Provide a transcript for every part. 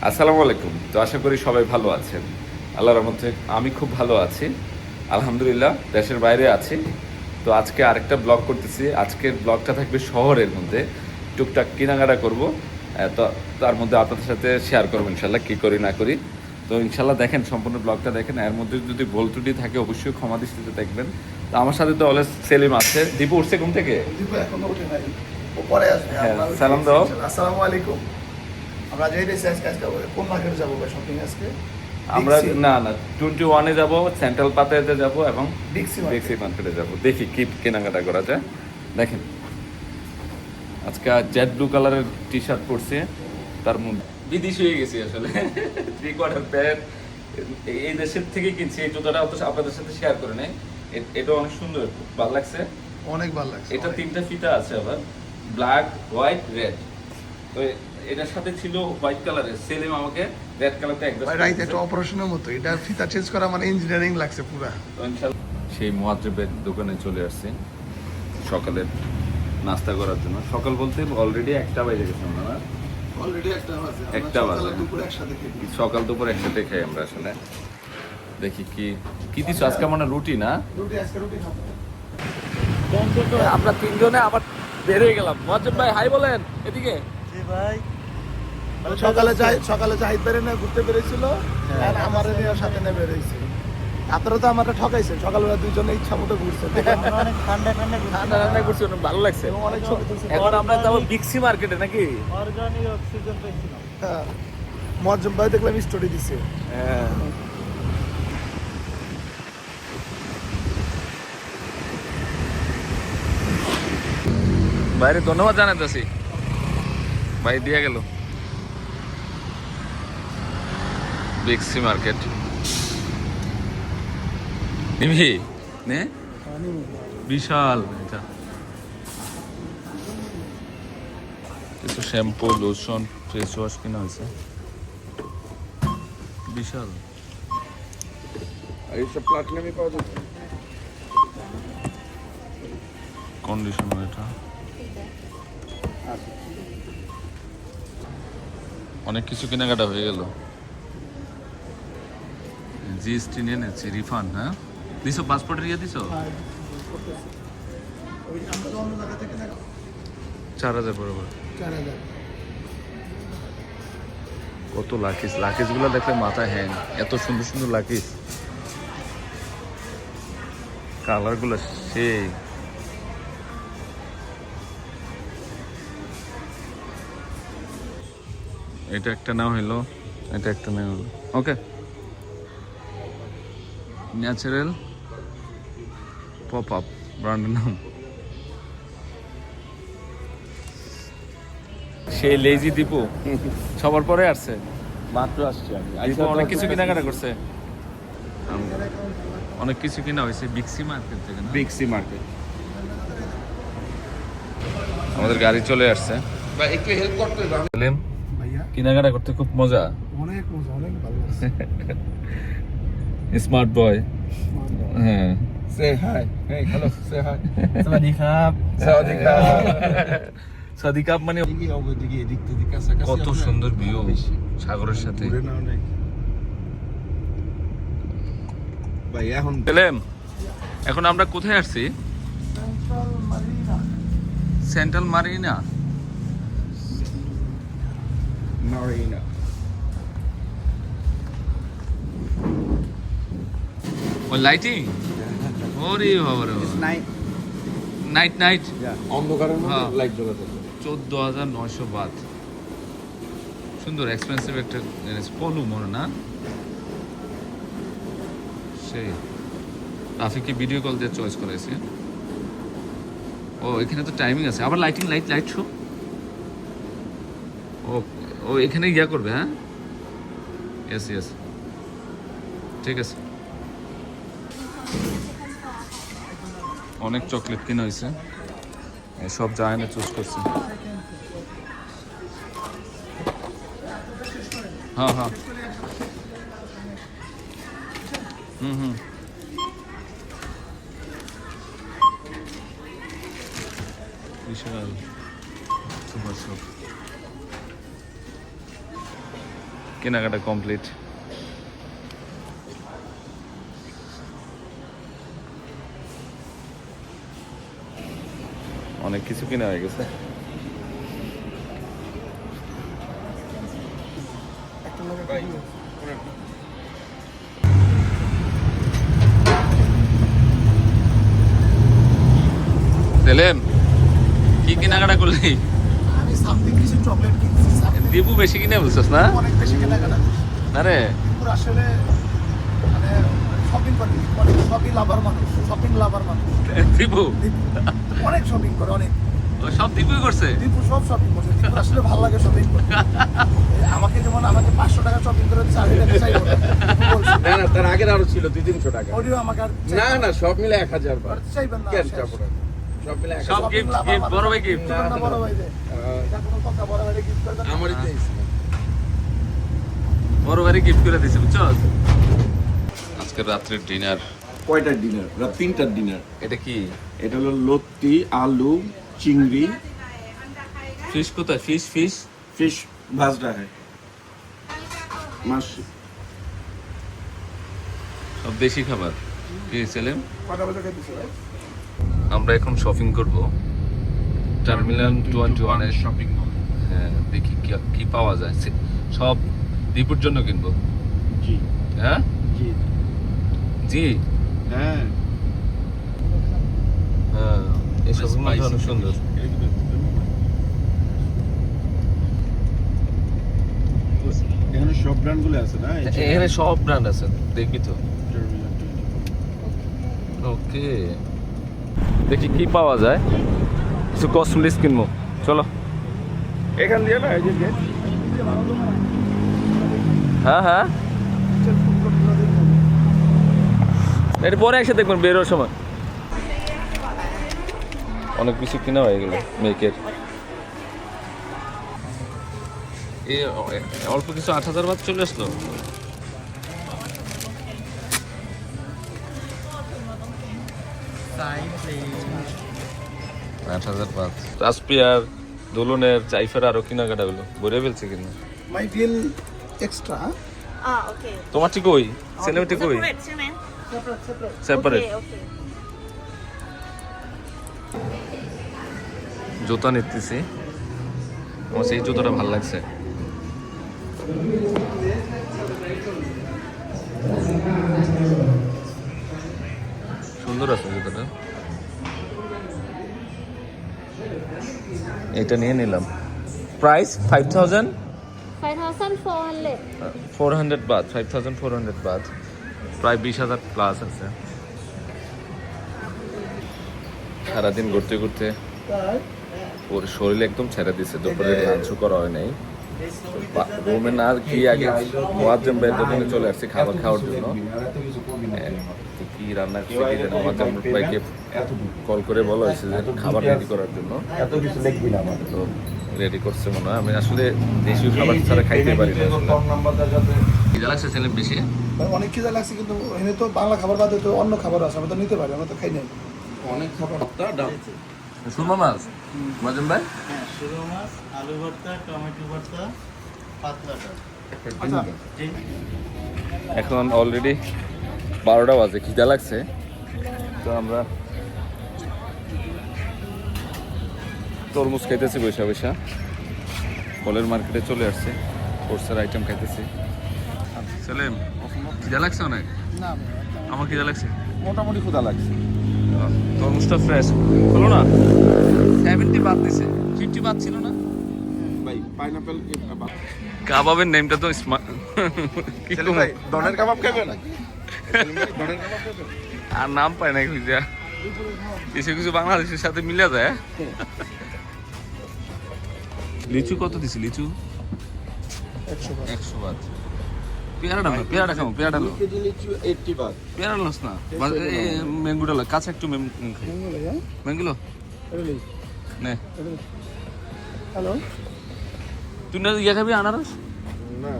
আসসালামু আলাইকুম। তো আশা করি সবাই ভালো আছেন। আল্লাহর রহমতে আমি খুব ভালো আছি। আলহামদুলিল্লাহ, দেশের বাইরে আছি। তো আজকে আরেকটা ব্লগ করতেছি। আজকের ব্লগটা থাকবে শহরের মধ্যে। টুকটাক কেনাকাটা করব। তো তার মধ্যে আপনাদের সাথে শেয়ার করবো ইনশাল্লাহ কী করি না করি। তো ইনশাল্লাহ দেখেন, সম্পূর্ণ ব্লগটা দেখেন। এর মধ্যে যদি ভুল ত্রুটি থাকে অবশ্যই ক্ষমা দৃষ্টিতে দেখবেন। তো আমার সাথে তো অলওয়েজ সেলিম আছে। দীপু উঠছে ঘুম থেকে? দীপু এখনো উঠে নাই, ও পরে আসবে। হ্যাঁ, আমরা সালাম দাও। আসসালামু আলাইকুম। আমরা যাইতেছি আজকে কোন মার্কেটে যাবো ভাই শপিং আজকে? আমরা না 21-এ যাব, সেন্ট্রাল পাতায়াতে যাব এবং ডিক্সি ডিক্সি মার্কেটে যাব। দেখি কি কেনাকাটা করা যায়। দেখেন, আজকে জেড ব্লু কালারের টি শার্ট পরছে, তার মধ্যে বিদেশি হয়ে গেছি আসলে। 3/4 প্যান্ট এই দেশের থেকে কিনছি। এই জুতাটা অত আপনাদের সাথে শেয়ার করে নেই। এটা অনেক সুন্দর, ভালো লাগছে। অনেক ভালো লাগছে। এটা 3টা ফিতা আছে, আবার ব্ল্যাক, হোয়াইট, রেড। তো এটার সাথে ছিল হোয়াইট কালারের। সেলিম আমাকে রেড কালারটা একদম রাইট, এটা অপারেশনের মতো। এটা ফিতা চেঞ্জ করা মানে ইঞ্জিনিয়ারিং লাগছে পুরা। সেই মুয়াজ্জেবের দোকানে চলে আসছি সকালের নাস্তা করার জন্য। সকাল বলতে অলরেডি 1টা বাজে গেছে আমরা। অলরেডি একটা বাজে। একটা বাজে। দুপুরে একসাথে খেয়েছি। সকাল দুপুর একসাথে খাই আমরা আসলে। দেখি কি কি দিচ্ছ আজকে। মানে রুটি না? রুটি, আজকে রুটি খাবো। আমরা তিনজনে আবার বের হয়ে গেলাম। মুয়াজ্জেব ভাই হাই বলেন এদিকে। জি ভাই, সকালে জাহিদ বেরে না ঘুরতে বেরিয়েছিল, আর আমার নিয়ে সাথে নিয়ে বেরিয়েছে। আপনারা তো আমাকে ঠকাইছেন। সকালবেলা দুইজনে ইচ্ছা মতো ঘুরছে, আমরা অনেক ঠান্ডা ঠান্ডা ঠান্ডা ঠান্ডা করছি, অনেক ভালো লাগছে। এবং অনেক ছবি তুলছে। এখন আমরা যাবো বিক্সি মার্কেটে নাকি? অর্গানিক অক্সিজেন পেয়েছিলাম। হ্যাঁ, মজ্জম ভাই দেখলাম স্টোরি দিছে। হ্যাঁ, বাইরে ধন্যবাদ জানাইতেছি, ভাই দিয়ে গেল। বিক্সি মার্কেট নিবি নে, বিশাল এটা। কিছু শ্যাম্পু, লোশন, ফেস ওয়াশ কিনা হয়েছে, বিশাল। আর এইসব প্লাটিনামই পাওয়া যাবে। কন্ডিশনার এটা অনেক কিছু কেনাকাটা হয়ে গেল। জিএসটি নিয়ে নিচ্ছি, রিফান্ড। হ্যাঁ দিছো, পাসপোর্টের ইয়ে দিছো? আমরা তো অন্য জায়গা থেকে না 4000 বরাবর। 4000। কত লাকিস, লাকিস গুলো দেখলে মাথা হ্যাং। এত সুন্দর সুন্দর লাকিস, কালার গুলো সেই। এটা একটা নাও হইলো, এটা একটা নাও হলো। ওকে, ন্যাচারাল পপ আপ ব্র্যান্ডের নাম। সেই লেজি দীপু সবার পরে আসছে, মাত্র আসছে। দীপু অনেক কিছু কেনাকাটা করছে, অনেক কিছু কিনা হয়েছে বিক্সি মার্কেট থেকে। বিক্সি মার্কেট আমাদের গাড়ি চলে আসছে। ভাই একটু হেল্প করতে হবে ভাইয়া। কেনাকাটা করতে খুব মজা। অনেক মজা, অনেক ভালো লাগছে। Smart boy. হ্যাঁ, সে হাই, হেই হ্যালো, সে হাই। สวัสดีครับ সাওদিকা। সাদিকাপ মানে কত সুন্দর ভিউ সাগরের সাথে। ভাই এখন পেলেম, এখন আমরা কোথায় আসছি? Central Marina. মারিনা। ওই লাইটিং, ওরে বাবা রে, নাইট নাইট নাইট। অন্ধকারের মধ্যে হ্যাঁ। লাইট জ্বলাতে। 14,900 বাত। সুন্দর এক্সপেন্সিভ একটা জিনিস। পলু মনে না সেই। রাফিকে ভিডিও কল দিয়ে চয়েস করেছি। ও এখানে তো টাইমিং আছে, আবার লাইটিং, লাইট শো। ও ও এখানে ইয়া করবে। হ্যাঁ, ইয়েস ঠিক আছে। অনেক চকলেট কিনা হয়েছে, সব জায়গা চুজ করছে। হ্যাঁ হুম বিশাল সুপার শপ। কেনাকাটা কমপ্লিট। অনেক কিছু কেনা হয়ে গেছে। সেলেম, কি কেনাকাটা করলি? আমি সামথিং কিছু চকলেট কিনছি, something দীপু বেশি কিনে বলছিস না? অনেক বেশি কেনাকাটা করছি। আরে পুরো আসলে মানে শপিং করে, অনেক শপিং লাভার মানুষ, শপিং লাভার মানুষ। দীপু অনেক শপিং করে, অনেক। ও সব দীপুই করছে। দীপু সব শপিং করছে, দীপুর আসলে ভালো লাগে শপিং করতে। আমাকে যেমন আমাকে 500 টাকা শপিং করে দিচ্ছে, আমি এটা চাইবো না। বলছি, না না, তার আগের আরো ছিল 200-300 টাকা। ওডিও আমাকে আর না না, সব মিলে 1000 বার। চাইবেন না। কেন চাপো না? সব মিলে 1000। সব গিফট গিফট বড় ভাই গিফট। বড় ভাই দেয়। এটা কোনো কথা, বড় ভাইরে gift করবেন না। আমারই দিয়েছে। বড় ভাই গিফট করে দিছে বুঝছো? আজকে রাত্রের ডিনার। কয়টার ডিনার? রাত 3টার ডিনার। এটা কি? এটা হলো লত্তি, আলু, চিংড়ি, ফিশ কোথায়? ফিশ ফিশ ফিশ ভাজা হয়, মাছ। সব দেশি খাবার। কি সেলেম? কটা বাজে খাইতেছে ভাই? আমরা এখন শপিং করব টার্মিনাল 21 এর। Shopping mall. হ্যাঁ, দেখি কি পাওয়া যায়। সব দীপুর জন্য কিনবো। জি হ্যাঁ জি জি হ্যাঁ। হ্যাঁ, এই শপিং মলটা অনেক সুন্দর। এখানে সব ব্র্যান্ডগুলো আছে না? এখানে সব ব্র্যান্ড আছে, দেখবি তো। ওকে, দেখি কি পাওয়া যায়। কিছু কসমেটিক্স কিনবো, চলো। এখান দিয়ে না, এই যে গেট। হ্যাঁ হ্যাঁ, এটা পরে এসে দেখবেন বেরোর সময়। অনেক কিছু কিনা হয়ে গেল মেকের। এই অল্প কিছু 8,000 বাদ চলে আসলো। Time please. 8,000 বাদ। রাসপিয়ার, দোলনের, চাইফের আরো কেনাকাটা হলো, ভরে ফেলছে কিনা। মাই বিল এক্সট্রা। Okay. তোমার ঠিক ওই সেলিব্রিটি কই? Separate, sir, ma'am. Separate. Okay, okay. জুতা নিতেছি, আমার সেই জুতোটা ভালো লাগছে। সুন্দর আছে জুতোটা, এটা নিয়ে নিলাম। প্রাইস 5,400. 5,400 বাদ, 5,400 বাদ, প্রায় 20,000 প্লাস আছে। সারাদিন ঘুরতে ঘুরতে ওর শরীর একদম ছেড়ে দিছে, দুপুরে লাঞ্চও করা হয় নাই। রুমে না কি আগে মোয়াজ্জেম ভাইয়ের দোকানে চলে আসছি খাবার খাওয়ার জন্য। তো কি রান্না করছে কি জানি, মোয়াজ্জেম ভাইকে কল করে বলা হয়েছে যে খাবার রেডি করার জন্য। এত কিছু লিখবি না আমার। তো রেডি করছে মনে হয়। আমি আসলে দেশীয় খাবার ছাড়া খাইতে পারি না। কম নাম্বারটা যাতে কি লাগছে ছেলে বেশি? ভাই অনেক খিদা লাগছে, কিন্তু এখানে তো বাংলা খাবার বাদে তো অন্য খাবার আছে, আমরা তো নিতে পারি, আমরা তো খাই নাই। অনেক খাবার ডাল। সুরমা মাছ মোয়াজ্জেম ভাই। হ্যাঁ, শুরু মাছ, আলু ভর্তা, টমেটো ভর্তা, পাতলা ডাল। আচ্ছা, এখন অলরেডি 12টা বাজে, খিদা লাগছে। তো আমরা তরমুজ খাইতেছি বৈশা বৈশা। ফলের মার্কেটে চলে আসছে, কোর্সের আইটেম খাইতেছি। সেলিম, খিদা লাগছে অনেক? না আমার খিদা লাগছে। মোটামুটি ক্ষুধা লাগছে। তরমুজটা ফ্রেশ হলো না? 70 বাদ দিছে, 50 বাদ ছিল না? ভাই পাইনাপেল কাবাবের নেমটা তো কি ভাই ডনের কাবাব খাবেন? ডনের কাবাব খাবেন? আর নাম পায় না খুঁজা, কিছু কিছু বাংলাদেশের সাথে মিলে যায়। লিচু কত দিছি? লিচু 100 বাদ। পেয়ারাটা না, পেয়ারাটা খাবো, পেয়ারাটা লো, কেজি লিচু 80 বাদ। পেয়ারা লোস না, ম্যাঙ্গোটা লো, কাছে একটু ম্যাঙ্গো লো নে। হ্যালো, তুই না ইয়ে খাবি আনারস? না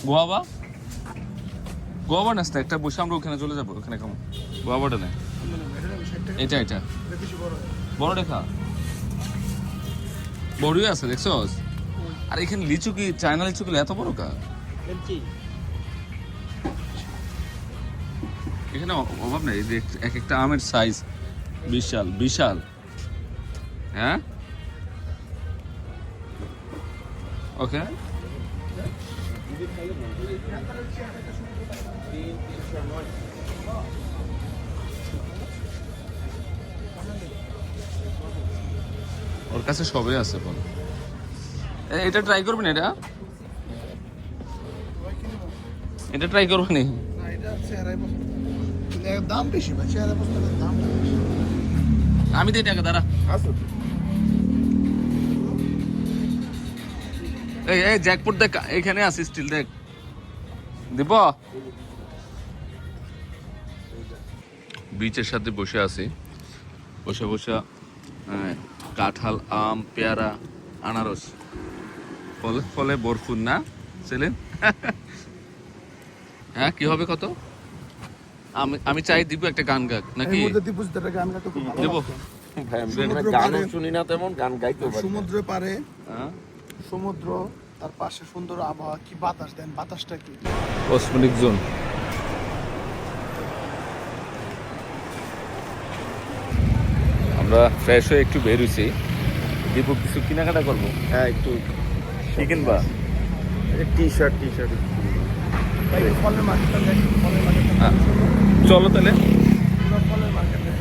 গোয়াবা, গোয়াবা নাস্তা একটা বসে আমরা ওখানে চলে যাবো, ওখানে খাবো। গোয়াবাটা নেই, এটা এটা বড় দেখা। বড়ই আছে দেখছস? আর এখানে লিচু কি চায়না লিচু গুলো এত বড় কা? এখানে অভাব নেই, এক একটা আমের সাইজ বিশাল বিশাল। হ্যাঁ ওকে, ওর কাছে সবই আছে ফল। এটা ট্রাই করবেন, এটা ট্রাই করবেন। না, এটা চেহারায় পছন্দ। কিন্তু এর দাম বেশি ভাই, চেহারায় পছন্দের দাম বেশি। আমি দিই টাকা দাঁড়া। আসো এই এই জ্যাকপট দেখ, এখানে আছে স্টিল দেখ, দিব। বিচের সাথে বসে আছি, বসে বসে কাঁঠাল, আম, পেয়ারা, আনারস, ফলে ফলে ভরপুর না সেলিম? হ্যাঁ কি হবে কত? আমি চাই দিব একটা গান গাক নাকি? এর মধ্যে দীপু জিতের গান গাইতে খুব ভালো দেব? লাগতো। ভাই আমি সমুদ্র গানও পাড়ে- শুনি না তেমন, গান গাইতেও পারি না। সমুদ্রে পারে, হ্যাঁ সমুদ্র, তার পাশে সুন্দর আবহাওয়া, কি বাতাস দেন, বাতাসটা কি। অসমানিক জোন। আমরা ফ্রেশ হয়ে একটু বের হয়েছি, দীপু কিছু কেনাকাটা করবো। হ্যাঁ একটু কি কিনবা? টি শার্ট ভাই ফলের মার্কেটটা দেখ, ফলের মার্কেটটা হ্যাঁ, চলো তাহলে। পুরো ফলের মার্কেট দেখ।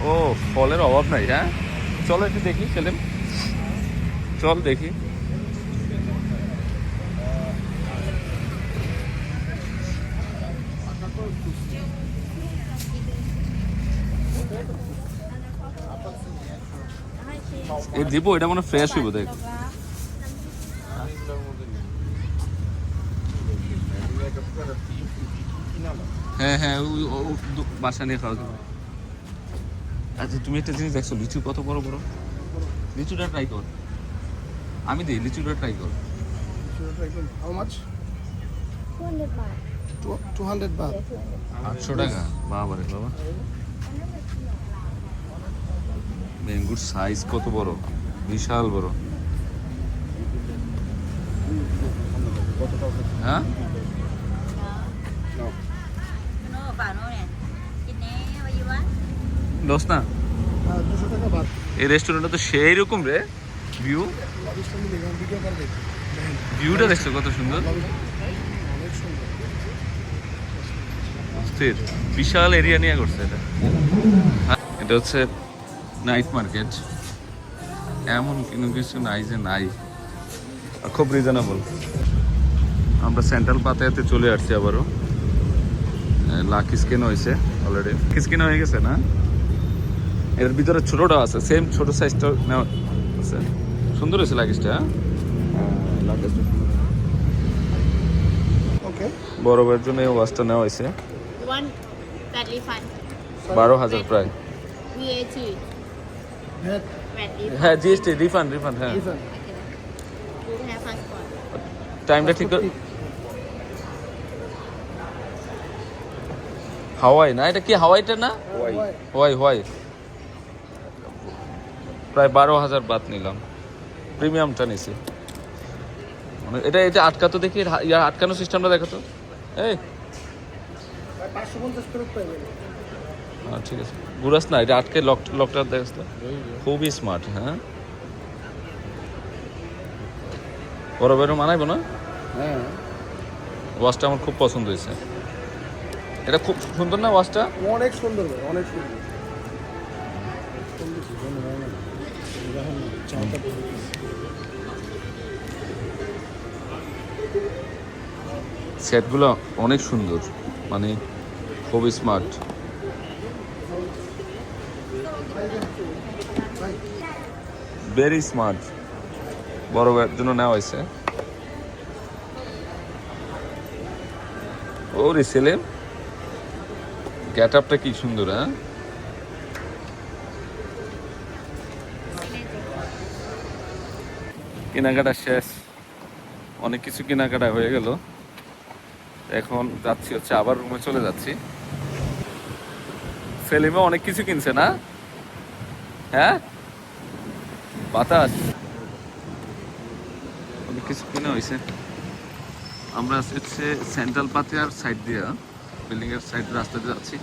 ও ফলের অভাব নাই। হ্যাঁ চলো একটু দেখি সেলিম, চল দেখি। এই দিব, এটা মনে ফ্রেশ হইব দেখ। হ্যাঁ হ্যাঁ বাসা নিয়ে খাওয়া যাবে। আচ্ছা তুমি একটা জিনিস দেখছো, লিচু কত বড় বড়? লিচুটা ট্রাই কর, আমি দিই, লিচুটা ট্রাই কর। How much? 200 baht. 200 baht. Yeah, 200. 800 টাকা? বাবা রে বাবা, ম্যাঙ্গুর সাইজ কত বড়, বিশাল বড়। হ্যাঁ No, bảo nó nè. Chị nè, bao nhiêu á? দোস না, 200 টাকা বাদ। এই রেস্টুরেন্টটা তো সেই রকম রে, ভিউ, লবিস্টার মিলে গেলাম, ভিডিও করে দেখি। ভিউটা দেখছো কত সুন্দর, অনেক সুন্দর। স্থির বিশাল এরিয়া নিয়ে করছে এটা। হ্যাঁ, এটা হচ্ছে নাইট মার্কেট, এমন কোনো কিছু নাই যে নাই, আর খুব রিজনেবল। আমরা সেন্ট্রাল পাতায়াতে চলে আসছি আবারও। লাকি স্কিন হয়েছে অলরেডি, স্কিন হয়ে গেছে না? এর ভিতরে ছোটটা আছে, সেম ছোট সাইজটা নেওয়া আছে। সুন্দর হয়েছে লাগেজটা। ওকে। বড় ভাইয়ের জন্য এই ওয়াচটা নেওয়া হয়েছে, One that refund. 12,000 প্রায়। VAT. ভেট, VAT refund. হ্যাঁ জিএসটি রিফান্ড হ্যাঁ। রিফান্ড। You have passport. টাইমটা ঠিক করে। হাওয়াই না, এটা কি হাওয়াইটা না? হোয়াই হোয়াই, প্রায় 12,000 বাত নিলাম, প্রিমিয়ামটা নিছি। মানে এটা এটা আটকাতো দেখি, ইয়ার আটকানো সিস্টেমটা দেখাতো। এই 550 করে পাইবেন। হ্যাঁ ঠিক আছে, ঘুরাস না, এটা আটকে লকটা দেখাস না। খুবই স্মার্ট। হ্যাঁ বড় বেরো মানাইবো না? হ্যাঁ, ওয়াচটা আমার খুব পছন্দ হয়েছে, এটা খুব সুন্দর না ওয়াচটা? অনেক সুন্দর ভাই, অনেক সুন্দর। সেটগুলো অনেক সুন্দর, মানে খুবই স্মার্ট। ভেরি স্মার্ট, বড় ভাইয়ের জন্য নেওয়া হয়েছে। ওরে সেলিম, গেট আপটা কি সুন্দর। হ্যাঁ কেনাকাটা শেষ, অনেক কিছু কেনাকাটা হয়ে গেল। এখন যাচ্ছি হচ্ছে আবার রুমে চলে যাচ্ছি। সেলিমে অনেক কিছু কিনছে না? হ্যাঁ বাতাস অনেক কিছু কিনা হয়েছে। আমরা আছি হচ্ছে সেন্ট্রাল পাতিয়ার সাইড দিয়ে, বিল্ডিং এর সাইড রাস্তা দিয়ে যাচ্ছি।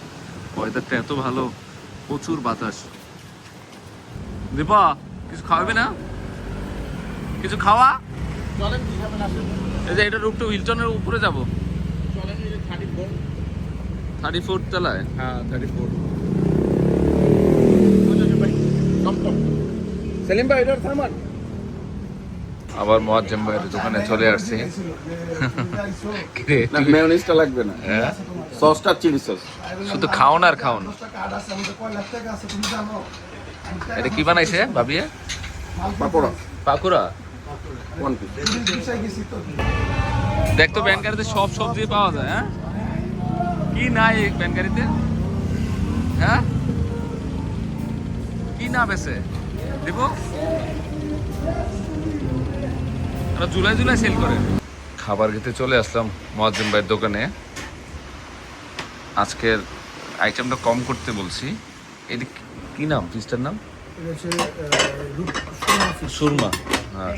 ওয়েদারটা এত ভালো, প্রচুর বাতাস। দীপা কিছু খাওয়াবে না? কিছু খাওয়া? চলেন কি খাবেন আসেন। এই যে এটা রূপটু হিলটনের উপরে যাব, চলেন এই যে 34 34 তলায়। হ্যাঁ 34 ভাই টম টম সেলিম ভাই এটা থামান আবার মোয়াজ্জেম ভাইয়ের দোকানে চলে আসছি। কিরে, না মেয়োনিজটা লাগবে না, হ্যাঁ? সসটা চিলি সস। শুধু খাওন আর খাওন। এটা কি বানাইছে ভাবিয়ে? পাপড়া পাকুড়া। 1 পিস। দেখ তো প্যান গাড়িতে সব সবজি পাওয়া যায়। হ্যাঁ, কি নাই এই প্যান গাড়িতে? হ্যাঁ, কি না বেছে দিব? ওরা জুলাই জুলাই সেল করে। খাবার খেতে চলে আসলাম মোয়াজ্জেম ভাইয়ের দোকানে। আজকের আইটেমটা কম করতে বলছি। এটা কি নাম পিসটার নাম? সুরমা। হ্যাঁ,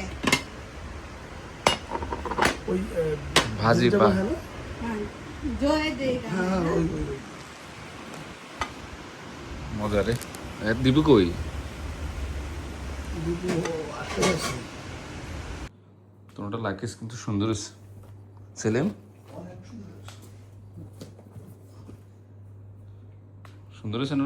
ভাজি বা जो है देगा মজা রে। দিবু কই? তোমারটা লাকিস কিন্তু সুন্দর হয়েছে সেলিম, সুন্দর হয়েছে না?